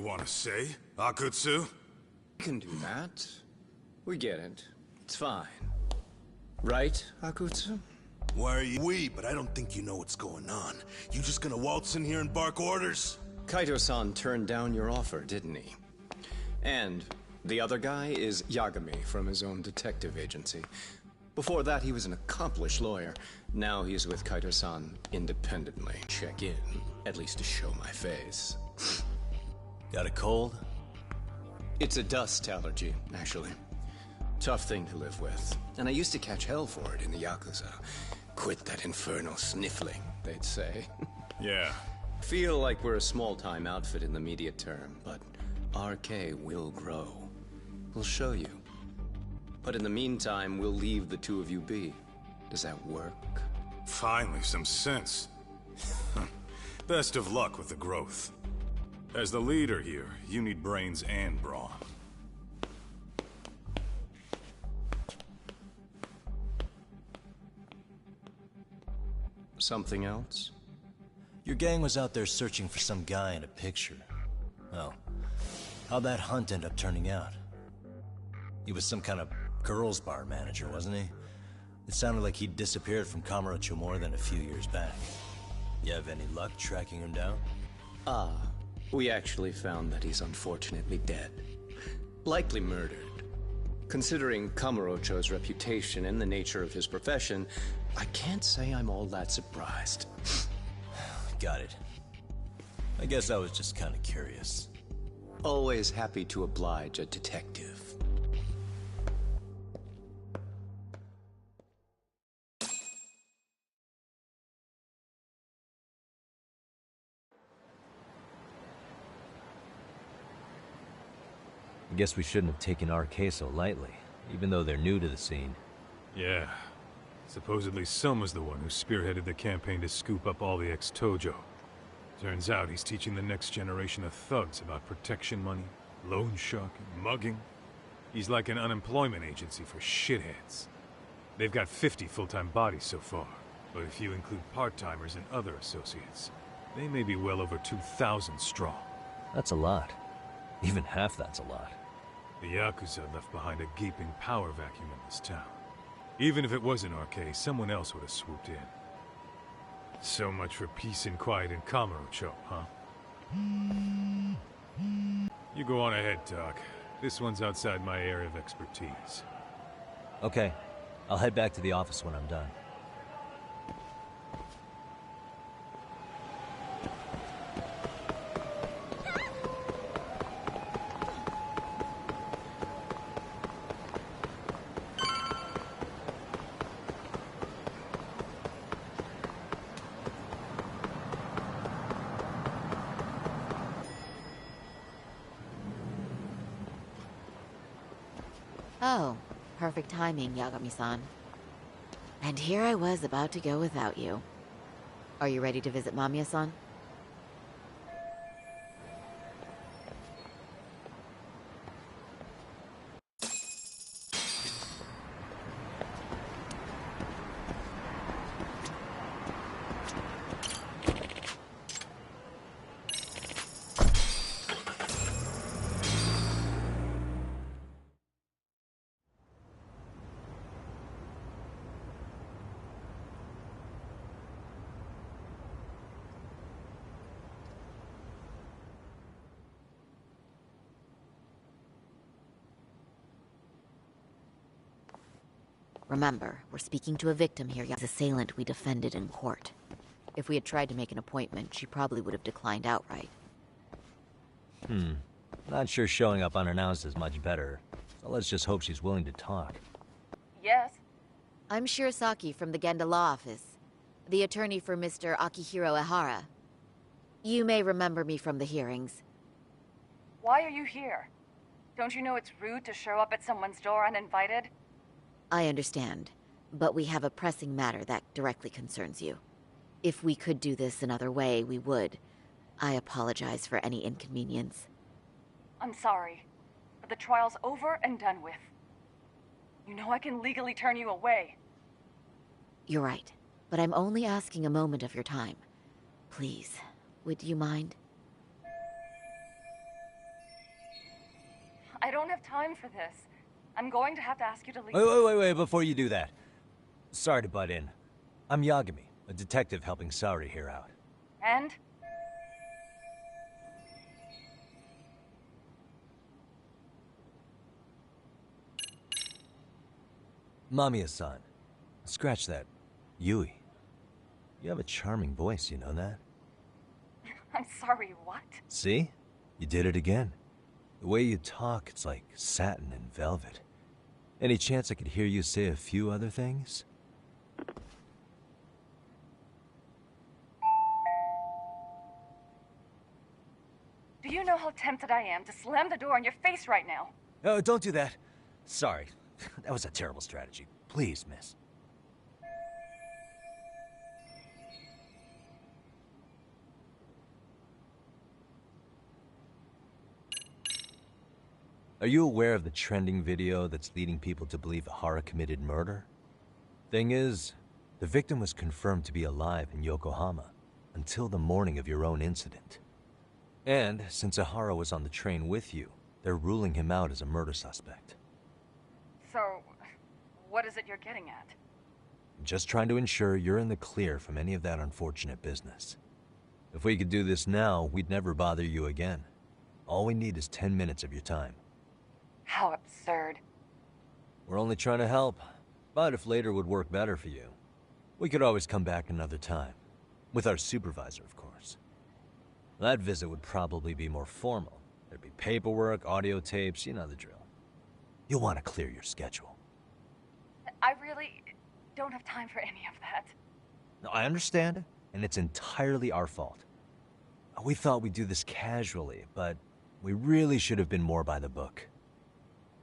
want to say, Akutsu? We can do that. We get it. It's fine. Right, Akutsu? Why are you but I don't think you know what's going on. You just gonna waltz in here and bark orders? Kaito-san turned down your offer, didn't he? And the other guy is Yagami from his own detective agency. Before that, he was an accomplished lawyer. Now he's with Kaito-san independently. Check in, at least to show my face. Got a cold? It's a dust allergy, actually. Tough thing to live with. And I used to catch hell for it in the Yakuza. Quit that infernal sniffling, they'd say. Yeah. Feel like we're a small-time outfit in the media term, but RK will grow. We'll show you. But in the meantime, we'll leave the two of you be. Does that work? Finally, some sense. Best of luck with the growth. As the leader here, you need brains and brawn. Something else? Your gang was out there searching for some guy in a picture. Oh, how'd that hunt end up turning out? He was some kind of girls' bar manager, wasn't he? It sounded like he'd disappeared from Kamurocho more than a few years back. You have any luck tracking him down? We actually found that he's unfortunately dead. Likely murdered. Considering Kamurocho's reputation and the nature of his profession, I can't say I'm all that surprised. Got it. I guess I was just kind of curious. Always happy to oblige a detective. I guess we shouldn't have taken RK so lightly, even though they're new to the scene. Yeah. Supposedly Sun was the one who spearheaded the campaign to scoop up all the ex-Tojo. Turns out he's teaching the next generation of thugs about protection money, loan sharking, mugging. He's like an unemployment agency for shitheads. They've got 50 full-time bodies so far, but if you include part-timers and other associates, they may be well over 2,000 strong. That's a lot. Even half that's a lot. The Yakuza left behind a gaping power vacuum in this town. Even if it wasn't RK, someone else would have swooped in. So much for peace and quiet in Kamurocho, huh? You go on ahead, Doc. This one's outside my area of expertise. Okay. I'll head back to the office when I'm done. Oh, perfect timing, Yagami-san. And here I was about to go without you. Are you ready to visit Mamiya-san? Remember, we're speaking to a victim here, the assailant we defended in court. If we had tried to make an appointment, she probably would have declined outright. Not sure showing up unannounced is much better. So let's just hope she's willing to talk. Yes? I'm Shirasaki from the Genda Law Office, the attorney for Mr. Akihiro Ehara. You may remember me from the hearings. Why are you here? Don't you know it's rude to show up at someone's door uninvited? I understand, but we have a pressing matter that directly concerns you. If we could do this another way, we would. I apologize for any inconvenience. I'm sorry, but the trial's over and done with. You know I can legally turn you away. You're right, but I'm only asking a moment of your time. Please, would you mind? don't have time for this. I'm going to have to ask you to leave. Wait, before you do that. Sorry to butt in. I'm Yagami, a detective helping Saori here out. And? Mamiya-san. Scratch that. Yui. You have a charming voice, you know that? I'm sorry, what? See? You did it again. The way you talk, it's like satin and velvet. Any chance I could hear you say a few other things? Do you know how tempted I am to slam the door in your face right now? Oh, don't do that. Sorry. That was a terrible strategy. Please, miss. Are you aware of the trending video that's leading people to believe Hara committed murder? Thing is, the victim was confirmed to be alive in Yokohama until the morning of your own incident. And since Ahara was on the train with you, they're ruling him out as a murder suspect. So, what is it you're getting at? I'm just trying to ensure you're in the clear from any of that unfortunate business. If we could do this now, we'd never bother you again. All we need is 10 minutes of your time. How absurd. We're only trying to help, but if later would work better for you, we could always come back another time. With our supervisor, of course. That visit would probably be more formal. There'd be paperwork, audio tapes, you know the drill. You'll want to clear your schedule. I really don't have time for any of that. No, I understand, and it's entirely our fault. We thought we'd do this casually, but we really should have been more by the book.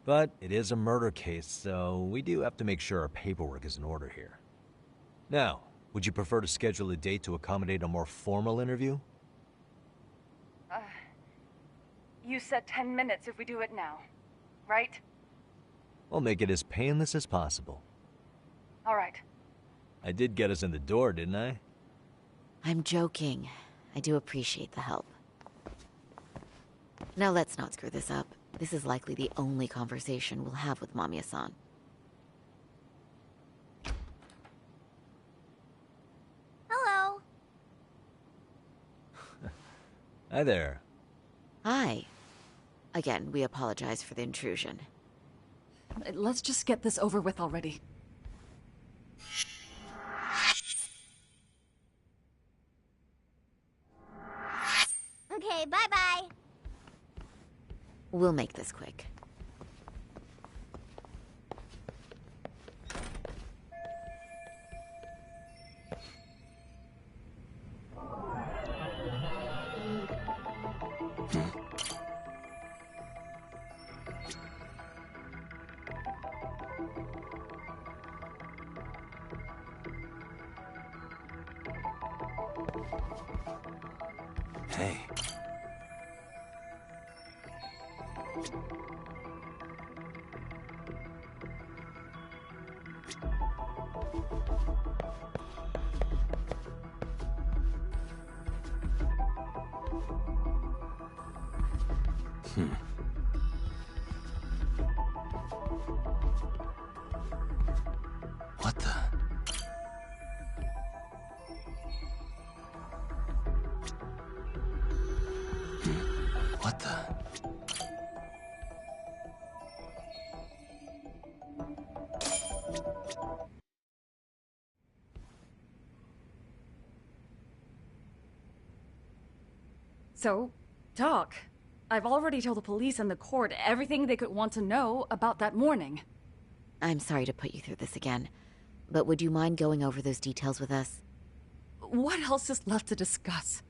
But it is a murder case, so we do have to make sure our paperwork is in order here. Now, would you prefer to schedule a date to accommodate a more formal interview? You said 10 minutes if we do it now, right? We'll make it as painless as possible. All right. I did get us in the door, didn't I? I'm joking. I do appreciate the help. Now let's not screw this up. This is likely the only conversation we'll have with Mamiya-san. Hello. Hi there. Hi. Again, we apologize for the intrusion. Let's just get this over with already. Okay, bye-bye. We'll make this quick. Hey. What the? What the? So, Doc, I've already told the police and the court everything they could want to know about that morning. I'm sorry to put you through this again, but would you mind going over those details with us? What else is left to discuss?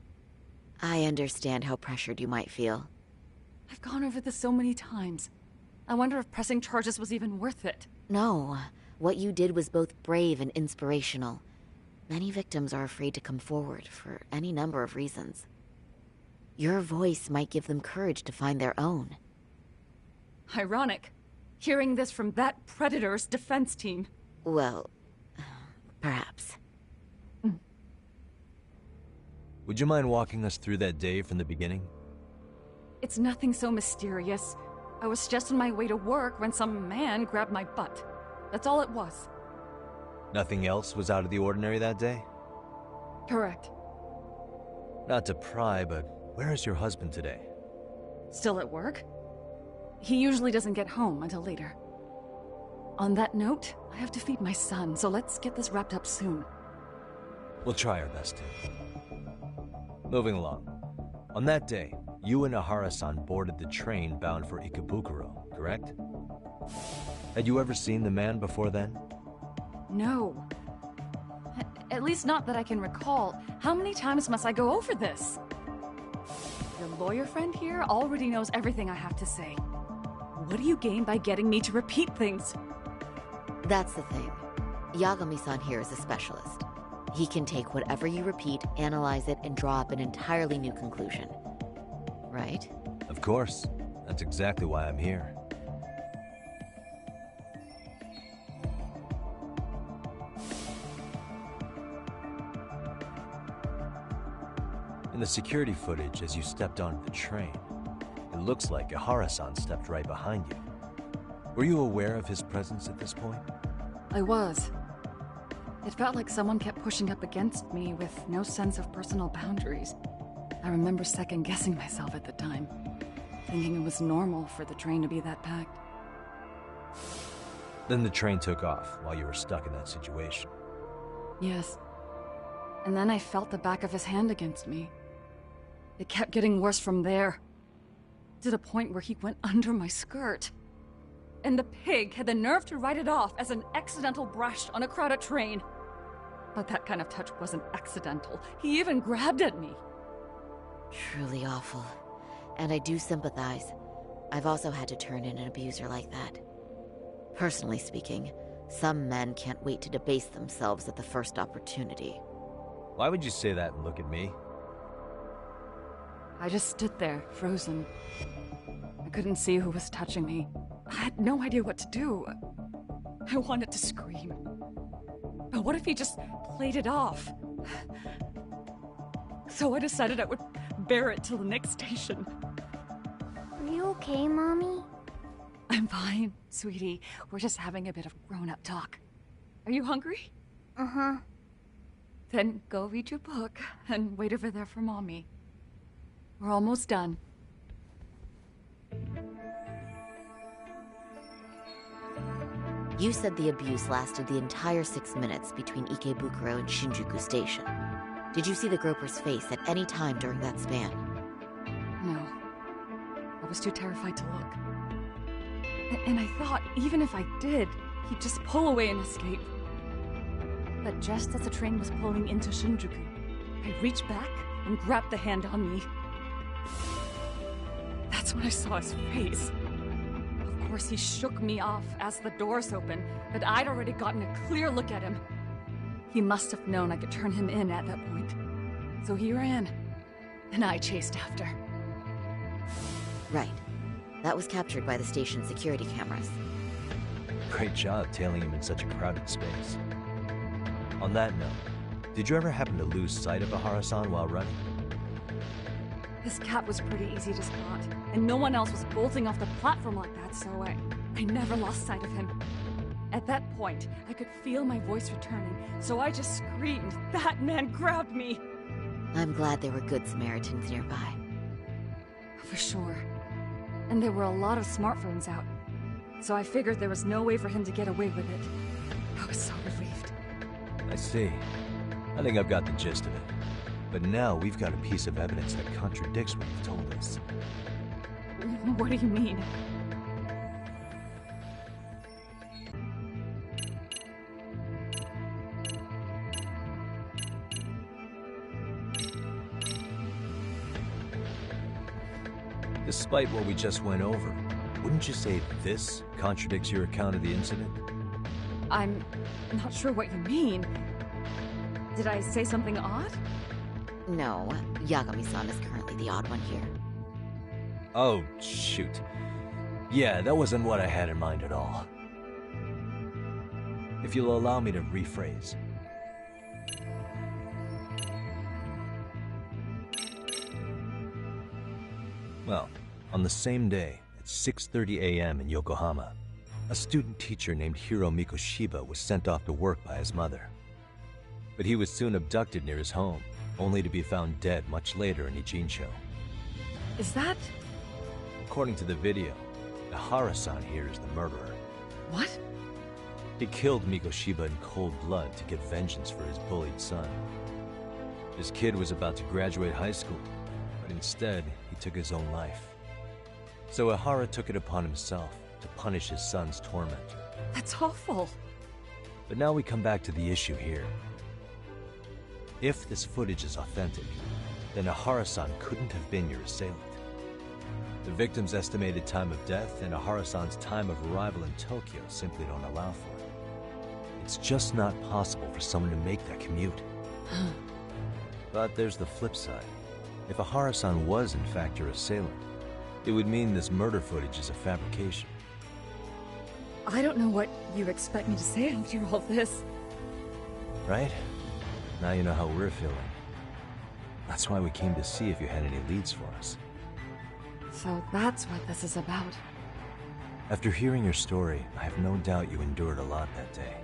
I understand how pressured you might feel. I've gone over this so many times. I wonder if pressing charges was even worth it. No, what you did was both brave and inspirational. Many victims are afraid to come forward for any number of reasons. Your voice might give them courage to find their own. Ironic. Hearing this from that Predator's defense team. Well, perhaps. Would you mind walking us through that day from the beginning? It's nothing so mysterious. I was just on my way to work when some man grabbed my butt. That's all it was. Nothing else was out of the ordinary that day? Correct. Not to pry, but where is your husband today? Still at work? He usually doesn't get home until later. On that note, I have to feed my son, so let's get this wrapped up soon. We'll try our best to. Moving along. On that day, you and Ahara-san boarded the train bound for Ikebukuro, correct? Had you ever seen the man before then? No. At least not that I can recall. How many times must I go over this? Your lawyer friend here already knows everything I have to say. What do you gain by getting me to repeat things? That's the thing. Yagami-san here is a specialist. He can take whatever you repeat, analyze it, and draw up an entirely new conclusion. Right? Of course. That's exactly why I'm here. In the security footage as you stepped onto the train, it looks like Ahara-san stepped right behind you. Were you aware of his presence at this point? I was. It felt like someone kept pushing up against me with no sense of personal boundaries. I remember second-guessing myself at the time, thinking it was normal for the train to be that packed. Then the train took off while you were stuck in that situation. Yes. And then I felt the back of his hand against me. It kept getting worse from there, to the point where he went under my skirt. And the pig had the nerve to write it off as an accidental brush on a crowded train. But that kind of touch wasn't accidental. He even grabbed at me. Truly awful. And I do sympathize. I've also had to turn in an abuser like that. Personally speaking, some men can't wait to debase themselves at the first opportunity. Why would you say that and look at me? I just stood there, frozen. I couldn't see who was touching me. I had no idea what to do. I wanted to scream. But what if he just played it off? So I decided I would bear it till the next station. Are you okay, Mommy? I'm fine, sweetie. We're just having a bit of grown-up talk. Are you hungry? Uh-huh. Then go read your book and wait over there for Mommy. We're almost done. You said the abuse lasted the entire 6 minutes between Ikebukuro and Shinjuku Station. Did you see the groper's face at any time during that span? No. I was too terrified to look. And I thought, even if I did, he'd just pull away and escape. But just as the train was pulling into Shinjuku, I reached back and grabbed the hand on me. That's when I saw his face. Of course, he shook me off as the doors opened, but I'd already gotten a clear look at him. He must have known I could turn him in at that point. So he ran, and I chased after. Right. That was captured by the station's security cameras. Great job tailing him in such a crowded space. On that note, did you ever happen to lose sight of Ahara-san while running? His cap was pretty easy to spot, and no one else was bolting off the platform like that, so I never lost sight of him. At that point, I could feel my voice returning, so I just screamed, "That man grabbed me!" I'm glad there were good Samaritans nearby. For sure. And there were a lot of smartphones out, so I figured there was no way for him to get away with it. I was so relieved. I see. I think I've got the gist of it. But now we've got a piece of evidence that contradicts what you've told us. What do you mean? Despite what we just went over, wouldn't you say this contradicts your account of the incident? I'm not sure what you mean. Did I say something odd? No, Yagami-san is currently the odd one here. Oh, shoot. Yeah, that wasn't what I had in mind at all. If you'll allow me to rephrase. Well, on the same day, at 6:30 a.m. in Yokohama. A student teacher named Hiro Mikoshiba was sent off to work by his mother. But he was soon abducted near his home, only to be found dead much later in Ijincho. Is that... According to the video, Ihara-san here is the murderer. what? He killed Mikoshiba in cold blood to get vengeance for his bullied son. His kid was about to graduate high school, but instead, he took his own life. So Ihara took it upon himself to punish his son's tormentor. That's awful. But now we come back to the issue here. If this footage is authentic, then Ihara-san couldn't have been your assailant. The victim's estimated time of death and Ihara-san's time of arrival in Tokyo simply don't allow for it. It's just not possible for someone to make that commute. But there's the flip side. If Ihara-san was in fact your assailant, it would mean this murder footage is a fabrication. I don't know what you expect me to say after all this. Right? Now you know how we're feeling. That's why we came to see if you had any leads for us. So that's what this is about. After hearing your story, I have no doubt you endured a lot that day.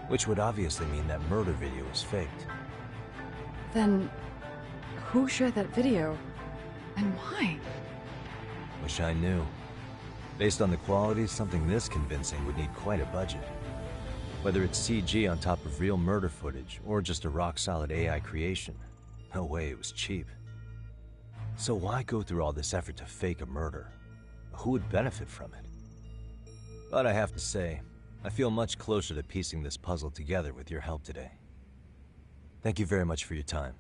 Which would obviously mean that murder video was faked. Then, who shared that video? And why? Wish I knew. Based on the quality, something this convincing would need quite a budget. Whether it's CG on top of real murder footage, or just a rock-solid AI creation, no way it was cheap. So why go through all this effort to fake a murder? Who would benefit from it? But I have to say, I feel much closer to piecing this puzzle together with your help today. Thank you very much for your time.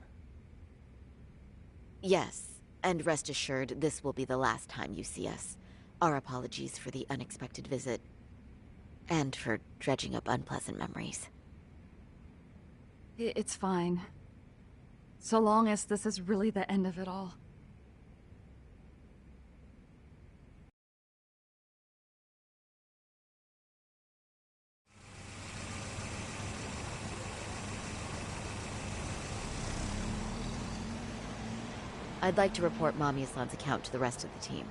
Yes, and rest assured, this will be the last time you see us. Our apologies for the unexpected visit, and for dredging up unpleasant memories. It's fine. So long as this is really the end of it all. I'd like to report Mamiya-san's account to the rest of the team.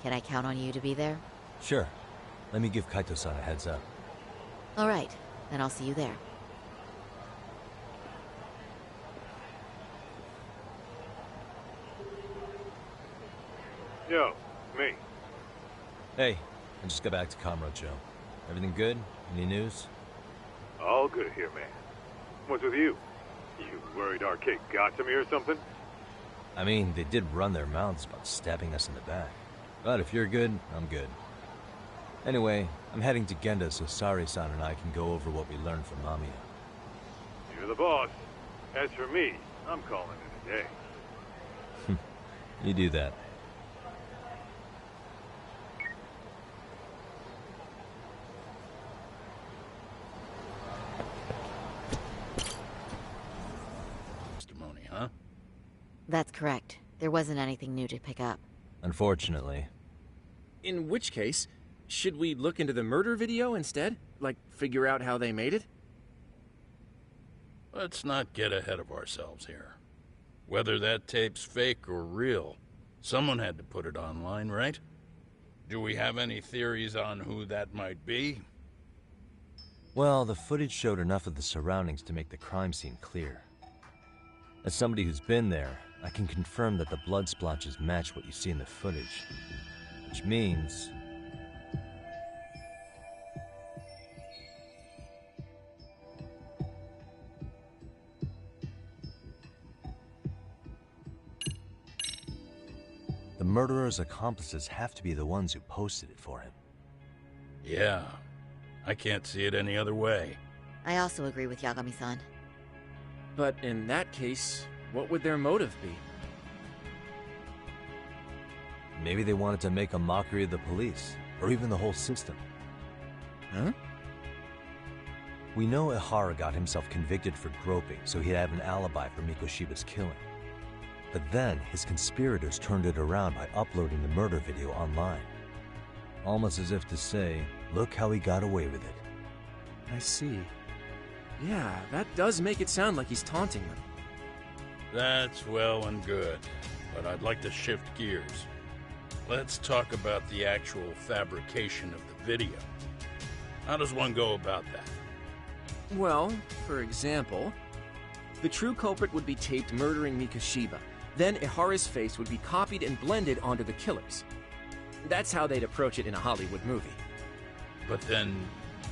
Can I count on you to be there? Sure. Let me give Kaito-san a heads up. All right, then I'll see you there. Yo, me. Hey, I just got back to Kamurocho. Everything good? Any news? All good here, man. What's with you? You worried Arcade got to me or something? I mean, they did run their mouths about stabbing us in the back. But if you're good, I'm good. Anyway, I'm heading to Genda so Sari-san and I can go over what we learned from Mamiya. You're the boss. As for me, I'm calling it a day. You do that. Testimony, huh? That's correct. There wasn't anything new to pick up. Unfortunately. In which case, should we look into the murder video instead? Like, figure out how they made it? Let's not get ahead of ourselves here. Whether that tape's fake or real, someone had to put it online, right? Do we have any theories on who that might be? Well, the footage showed enough of the surroundings to make the crime scene clear. As somebody who's been there, I can confirm that the blood splotches match what you see in the footage. Which means... the murderer's accomplices have to be the ones who posted it for him. Yeah. I can't see it any other way. I also agree with Yagami-san. But in that case, what would their motive be? Maybe they wanted to make a mockery of the police, or even the whole system. Huh? We know Ihara got himself convicted for groping, so he'd have an alibi for Mikoshiba's killing. But then, his conspirators turned it around by uploading the murder video online. Almost as if to say, look how he got away with it. I see. Yeah, that does make it sound like he's taunting them. That's well and good, but I'd like to shift gears. Let's talk about the actual fabrication of the video. How does one go about that? Well, for example, the true culprit would be taped murdering Mikoshiba. Then Ihara's face would be copied and blended onto the killers. That's how they'd approach it in a Hollywood movie. But then,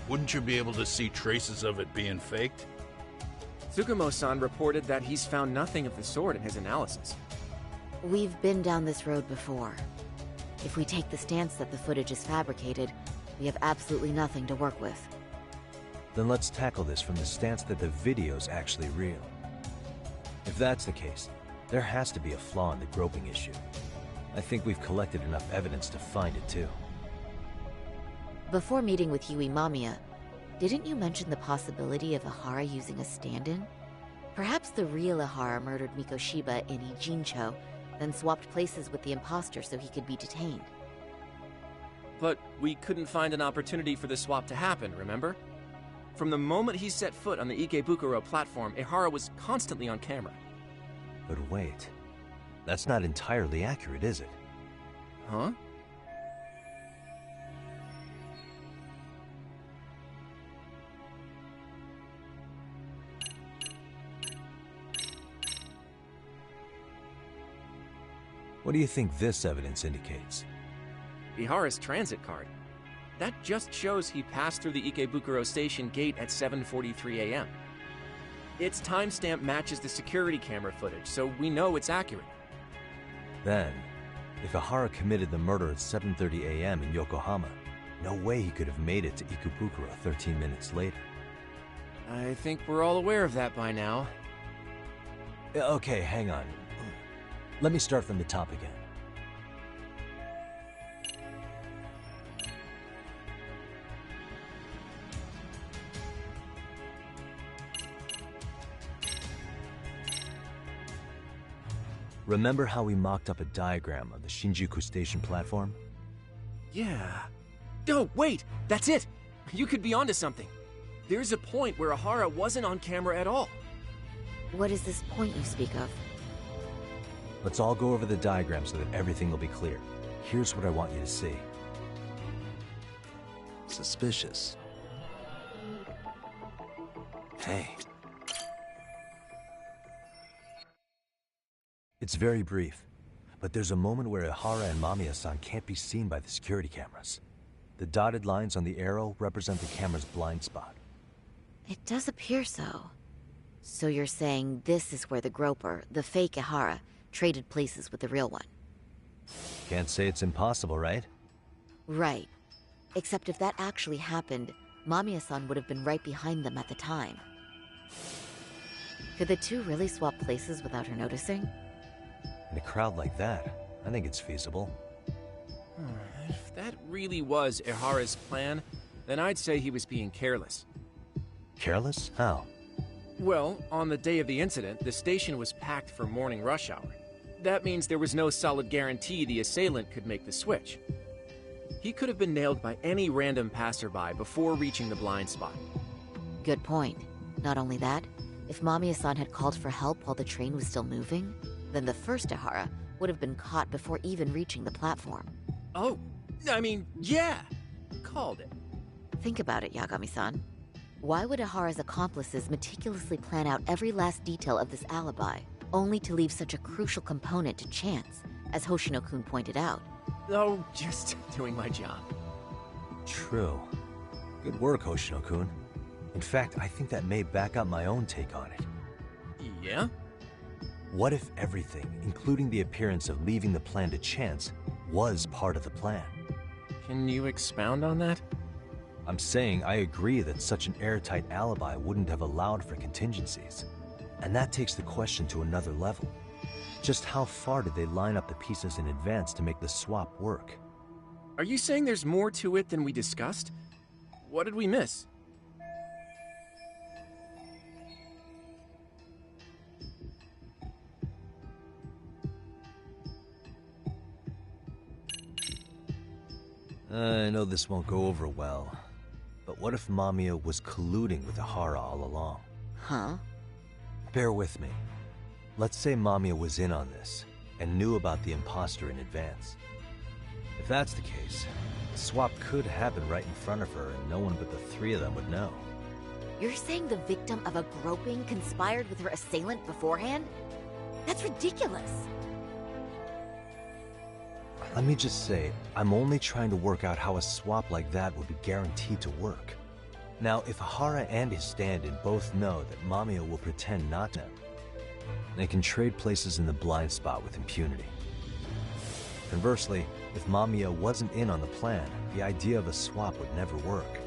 wouldn't you be able to see traces of it being faked? Tsukumo-san reported that he's found nothing of the sort in his analysis. We've been down this road before. If we take the stance that the footage is fabricated, we have absolutely nothing to work with. Then let's tackle this from the stance that the video's actually real. If that's the case, there has to be a flaw in the groping issue. I think we've collected enough evidence to find it too. Before meeting with Yui Mamiya, didn't you mention the possibility of Ihara using a stand-in? Perhaps the real Ihara murdered Mikoshiba in Ijincho, then swapped places with the imposter so he could be detained. But we couldn't find an opportunity for the swap to happen, remember? From the moment he set foot on the Ikebukuro platform, Ihara was constantly on camera. But wait, that's not entirely accurate, is it? Huh? What do you think this evidence indicates? Ihara's transit card. That just shows he passed through the Ikebukuro station gate at 7:43 a.m. Its timestamp matches the security camera footage, so we know it's accurate. Then, if Ihara committed the murder at 7:30 a.m. in Yokohama, no way he could have made it to Ikebukuro 13 minutes later. I think we're all aware of that by now. Okay, hang on. Let me start from the top again. Remember how we mocked up a diagram of the Shinjuku station platform? Yeah. Oh, wait! That's it! You could be onto something. There's a point where Ihara wasn't on camera at all. What is this point you speak of? Let's all go over the diagram so that everything will be clear. Here's what I want you to see. Suspicious. Hey. It's very brief, but there's a moment where Ihara and Mamiya-san can't be seen by the security cameras. The dotted lines on the arrow represent the camera's blind spot. It does appear so. So you're saying this is where the groper, the fake Ihara, traded places with the real one? Can't say it's impossible, right? Right. Except if that actually happened, Mamiya-san would have been right behind them at the time. Could the two really swap places without her noticing? In a crowd like that, I think it's feasible. If that really was Ihara's plan, then I'd say he was being careless. Careless? How? Well, on the day of the incident, the station was packed for morning rush hour. That means there was no solid guarantee the assailant could make the switch. He could have been nailed by any random passerby before reaching the blind spot. Good point. Not only that, if Mamiya-san had called for help while the train was still moving, then the first Ihara would have been caught before even reaching the platform. Oh, I mean, yeah! Called it. Think about it, Yagami-san. Why would Ihara's accomplices meticulously plan out every last detail of this alibi, only to leave such a crucial component to chance, as Hoshino-kun pointed out? Oh, just doing my job. True. Good work, Hoshino-kun. In fact, I think that may back up my own take on it. Yeah? What if everything, including the appearance of leaving the plan to chance, was part of the plan? Can you expound on that? I'm saying I agree that such an airtight alibi wouldn't have allowed for contingencies. And that takes the question to another level. Just how far did they line up the pieces in advance to make the swap work? Are you saying there's more to it than we discussed? What did we miss? I know this won't go over well, but what if Mamiya was colluding with Ihara all along? Huh? Bear with me. Let's say Mamiya was in on this, and knew about the imposter in advance. If that's the case, the swap could happen right in front of her and no one but the three of them would know. You're saying the victim of a groping conspired with her assailant beforehand? That's ridiculous. Let me just say, I'm only trying to work out how a swap like that would be guaranteed to work. Now, if Hara and his stand-in both know that Mamiya will pretend not to, they can trade places in the blind spot with impunity. Conversely, if Mamiya wasn't in on the plan, the idea of a swap would never work.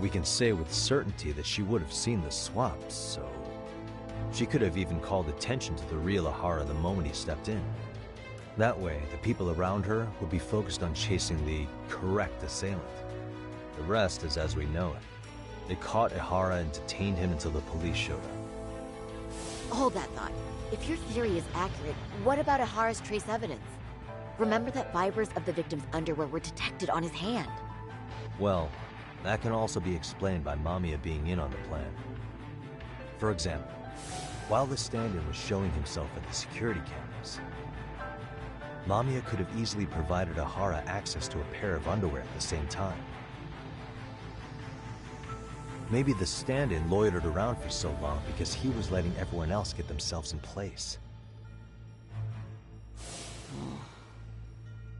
We can say with certainty that she would have seen the swap, so... she could have even called attention to the real Ahara the moment he stepped in. That way, the people around her would be focused on chasing the correct assailant. The rest is as we know it. They caught Ahara and detained him until the police showed up. Hold that thought. If your theory is accurate, what about Ahara's trace evidence? Remember that fibers of the victim's underwear were detected on his hand. Well, that can also be explained by Mamiya being in on the plan. For example, while the stand-in was showing himself at the security cameras, Mamiya could have easily provided Ahara access to a pair of underwear at the same time. Maybe the stand-in loitered around for so long because he was letting everyone else get themselves in place.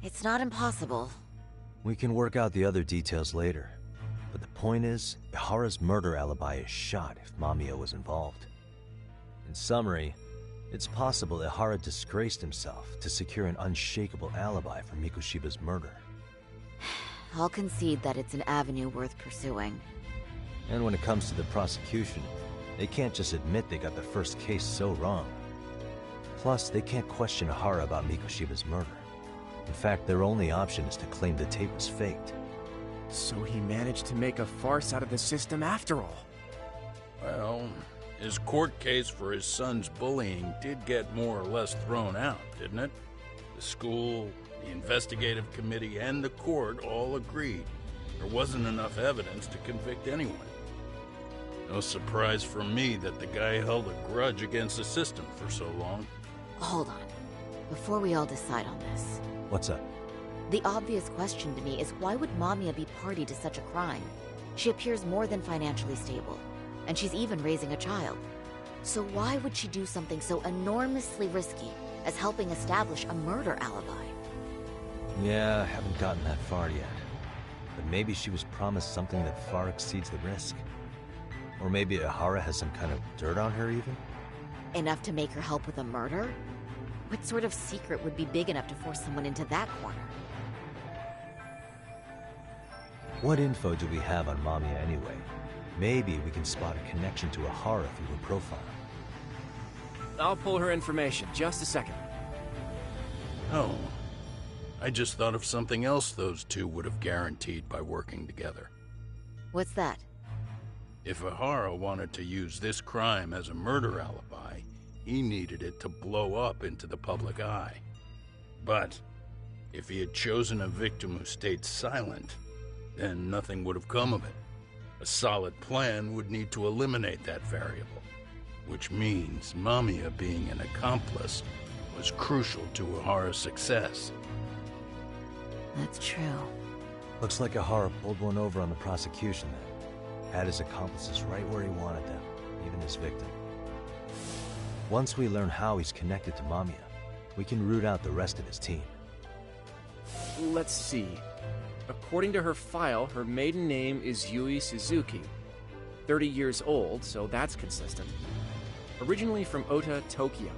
It's not impossible. We can work out the other details later. But the point is, Ihara's murder alibi is shot if Mamiya was involved. In summary, it's possible Ihara disgraced himself to secure an unshakable alibi for Mikushiba's murder. I'll concede that it's an avenue worth pursuing. And when it comes to the prosecution, they can't just admit they got the first case so wrong. Plus, they can't question Ihara about Mikushiba's murder. In fact, their only option is to claim the tape was faked. So he managed to make a farce out of the system after all. Well, his court case for his son's bullying did get more or less thrown out, didn't it? The school, the investigative committee, and the court all agreed there wasn't enough evidence to convict anyone. No surprise for me that the guy held a grudge against the system for so long. Hold on. Before we all decide on this. What's up? The obvious question to me is why would Mamiya be party to such a crime? She appears more than financially stable, and she's even raising a child. So why would she do something so enormously risky as helping establish a murder alibi? Yeah, I haven't gotten that far yet. But maybe she was promised something that far exceeds the risk. Or maybe Ihara has some kind of dirt on her even? Enough to make her help with a murder? What sort of secret would be big enough to force someone into that corner? What info do we have on Mamiya anyway? Maybe we can spot a connection to Ihara through her profile. I'll pull her information. Just a second. Oh, I just thought of something else those two would have guaranteed by working together. What's that? If Ihara wanted to use this crime as a murder alibi, he needed it to blow up into the public eye. But if he had chosen a victim who stayed silent, then nothing would have come of it. A solid plan would need to eliminate that variable, which means Mamiya being an accomplice was crucial to Ihara's success. That's true. Looks like Ihara pulled one over on the prosecution then. Had his accomplices right where he wanted them, even his victim. Once we learn how he's connected to Mamiya, we can root out the rest of his team. Let's see. According to her file, her maiden name is Yui Suzuki. 30 years old, so that's consistent. Originally from Ota, Tokyo.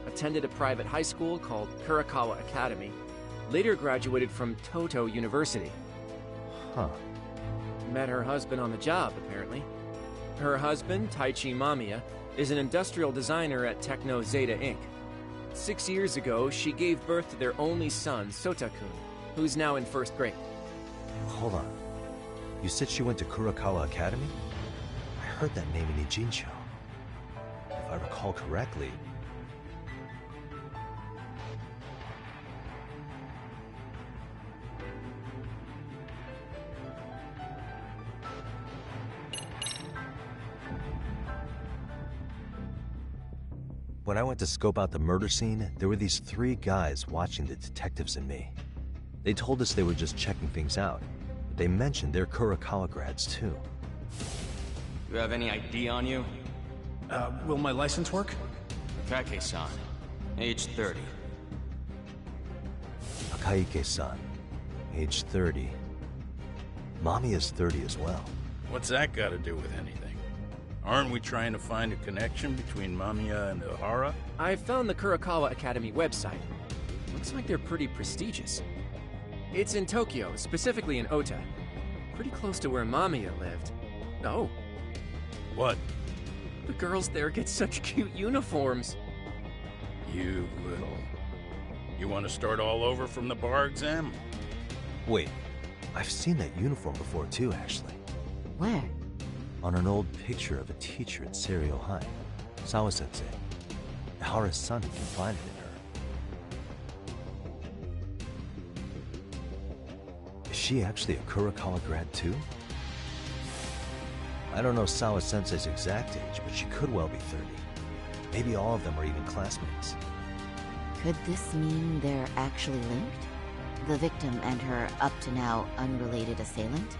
Attended a private high school called Kurakawa Academy. Later graduated from Toto University. Huh. Met her husband on the job, apparently. Her husband, Taichi Mamiya, is an industrial designer at Techno Zeta Inc. 6 years ago, she gave birth to their only son, Sota-kun, who's now in first grade. Hold on. You said she went to Kurakawa Academy? I heard that name in Ijincho. If I recall correctly... When I went to scope out the murder scene, there were these 3 guys watching the detectives and me. They told us they were just checking things out, but they mentioned they're Kurokawa grads too. You have any ID on you? Will my license work? Kake-san, age 30. Akaike-san, age 30. Mami is 30 as well. What's that got to do with anything? Aren't we trying to find a connection between Mamiya and Ihara? I found the Kurokawa Academy website. Looks like they're pretty prestigious. It's in Tokyo, specifically in Ota. Pretty close to where Mamiya lived. Oh. What? The girls there get such cute uniforms. You little... You want to start all over from the bar exam? Wait, I've seen that uniform before too, actually. Where? On an old picture of a teacher at Seiryo High. Sawa-sensei. Ihara's son confided in her. Is she actually a Kurokawa grad too? I don't know Sawa-sensei's exact age, but she could well be 30. Maybe all of them are even classmates. Could this mean they're actually linked? The victim and her up-to-now unrelated assailant?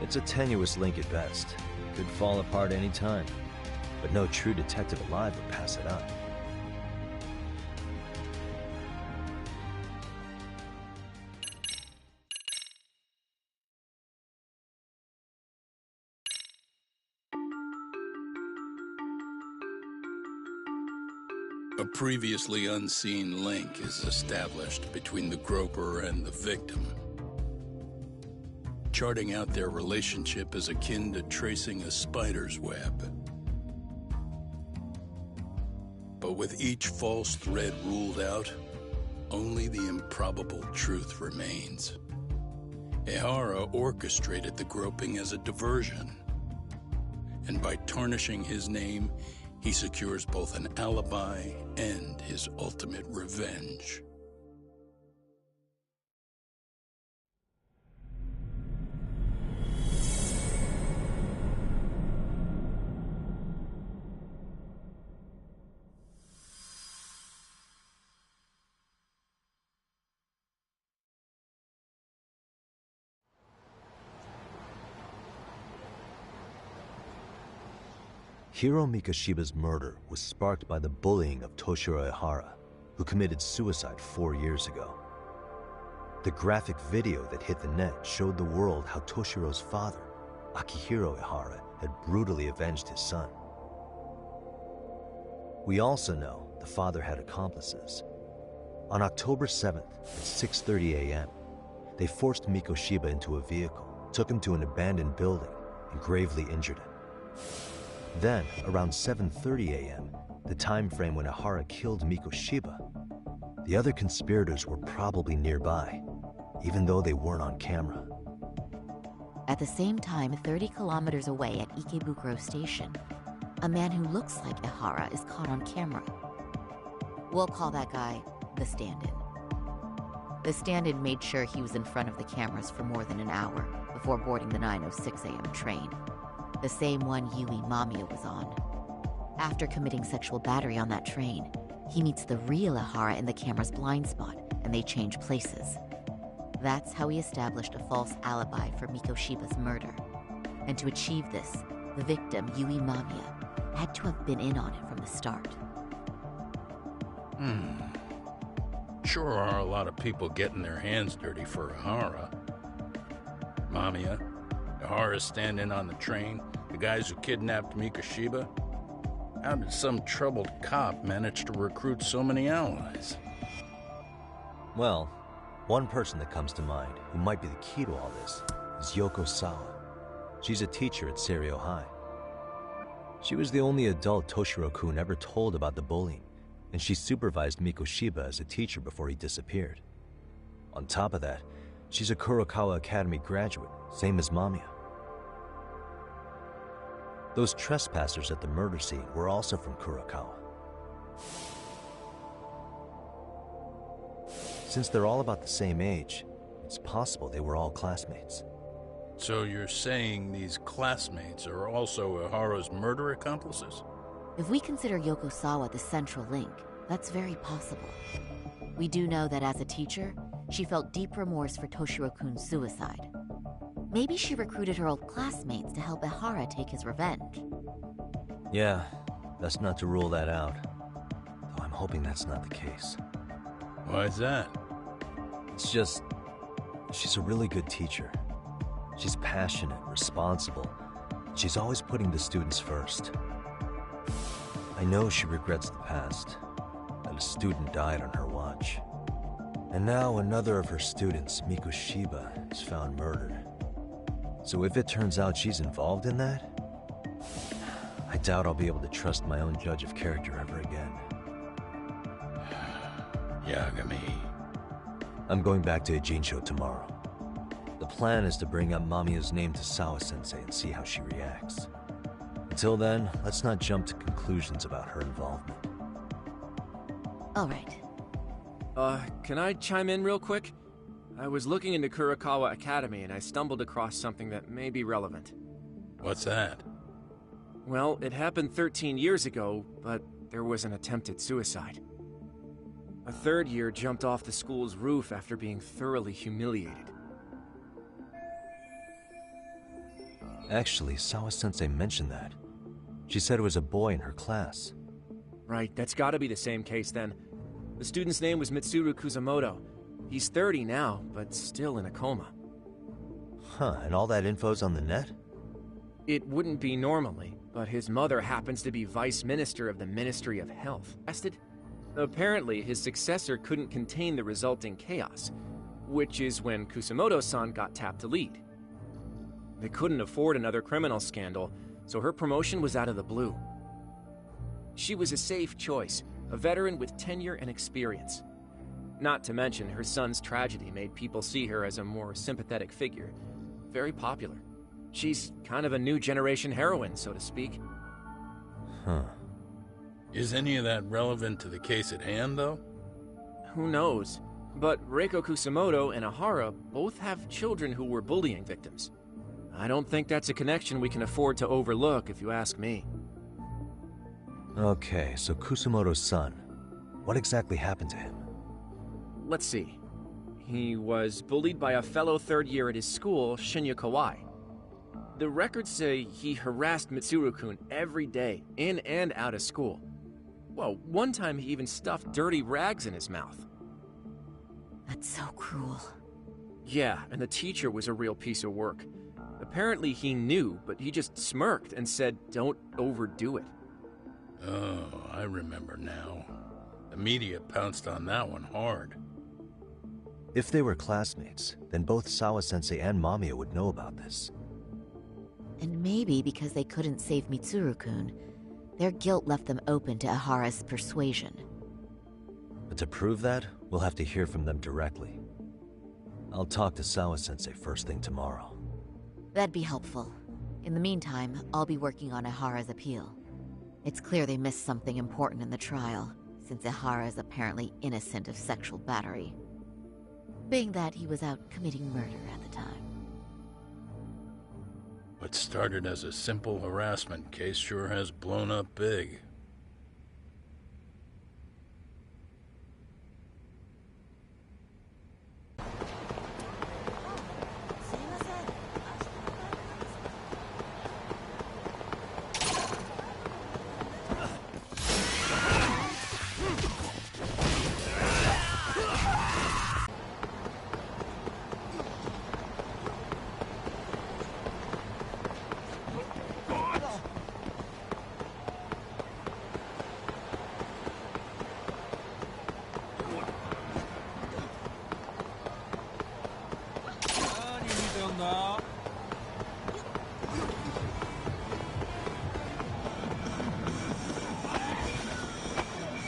It's a tenuous link at best. Could fall apart any time. But no true detective alive would pass it up. A previously unseen link is established between the groper and the victim. Charting out their relationship is akin to tracing a spider's web. But with each false thread ruled out, only the improbable truth remains. Ihara orchestrated the groping as a diversion, and by tarnishing his name, he secures both an alibi and his ultimate revenge. Hiro Mikoshiba's murder was sparked by the bullying of Toshiro Ihara, who committed suicide 4 years ago. The graphic video that hit the net showed the world how Toshiro's father, Akihiro Ihara, had brutally avenged his son. We also know the father had accomplices. On October 7th at 6:30 a.m., they forced Mikoshiba into a vehicle, took him to an abandoned building, and gravely injured him. Then, around 7:30 a.m., the time frame when Ihara killed Mikoshiba, the other conspirators were probably nearby, even though they weren't on camera. At the same time, 30 kilometers away at Ikebukuro Station, a man who looks like Ihara is caught on camera. We'll call that guy the stand-in. The stand-in made sure he was in front of the cameras for more than an hour before boarding the 9:06 a.m. train. The same one Yui Mamiya was on. After committing sexual battery on that train, he meets the real Ihara in the camera's blind spot, and they change places. That's how he established a false alibi for Mikoshiba's murder. And to achieve this, the victim, Yui Mamiya, had to have been in on it from the start. Sure are a lot of people getting their hands dirty for Ihara. Mamiya, Ihara's stand-in on the train, the guys who kidnapped Mikoshiba. How did some troubled cop manage to recruit so many allies? Well, one person that comes to mind who might be the key to all this is Yoko Sawa. She's a teacher at Seiryo High. She was the only adult Toshiro-kun ever told about the bullying, and she supervised Mikoshiba as a teacher before he disappeared. On top of that, she's a Kurokawa Academy graduate, same as Mamiya. Those trespassers at the murder scene were also from Kurokawa. Since they're all about the same age, it's possible they were all classmates. So you're saying these classmates are also Ihara's murder accomplices? If we consider Yoko Sawa the central link, that's very possible. We do know that as a teacher, she felt deep remorse for Toshiro-kun's suicide. Maybe she recruited her old classmates to help Ihara take his revenge. Yeah, best not to rule that out. Though I'm hoping that's not the case. Why's that? It's just... she's a really good teacher. She's passionate, responsible. She's always putting the students first. I know she regrets the past, that a student died on her watch. And now another of her students, Mikushiba, is found murdered. So if it turns out she's involved in that, I doubt I'll be able to trust my own judge of character ever again. Yagami. I'm going back to Ijincho tomorrow. The plan is to bring up Mamiya's name to Sawa-sensei and see how she reacts. Until then, let's not jump to conclusions about her involvement. All right. Can I chime in real quick? I was looking into Kurakawa Academy and I stumbled across something that may be relevant. What's that? Well, it happened 13 years ago, but there was an attempted suicide. A third year jumped off the school's roof after being thoroughly humiliated. Actually, Sawa-sensei mentioned that. She said it was a boy in her class. Right, that's gotta be the same case then. The student's name was Mitsuru Kusamoto. He's 30 now, but still in a coma. Huh, and all that info's on the net? It wouldn't be normally, but his mother happens to be Vice Minister of the Ministry of Health. Apparently, his successor couldn't contain the resulting chaos, which is when Kusamoto-san got tapped to lead. They couldn't afford another criminal scandal, so her promotion was out of the blue. She was a safe choice, a veteran with tenure and experience. Not to mention, her son's tragedy made people see her as a more sympathetic figure. Very popular. She's kind of a new generation heroine, so to speak. Huh. Is any of that relevant to the case at hand, though? Who knows? But Reiko Kusamoto and Ihara both have children who were bullying victims. I don't think that's a connection we can afford to overlook, if you ask me. Okay, so Kusamoto's son. What exactly happened to him? Let's see. He was bullied by a fellow third year at his school, Shinya Kawai. The records say he harassed Mitsuru-kun every day, in and out of school. Well, one time he even stuffed dirty rags in his mouth. That's so cruel. Yeah, and the teacher was a real piece of work. Apparently he knew, but he just smirked and said, "Don't overdo it." Oh, I remember now. The media pounced on that one hard. If they were classmates, then both Sawa-sensei and Mamiya would know about this. And maybe because they couldn't save Mitsuru-kun, their guilt left them open to Ihara's persuasion. But to prove that, we'll have to hear from them directly. I'll talk to Sawa-sensei first thing tomorrow. That'd be helpful. In the meantime, I'll be working on Ihara's appeal. It's clear they missed something important in the trial, since Ihara is apparently innocent of sexual battery. Being that he was out committing murder at the time. What started as a simple harassment case sure has blown up big.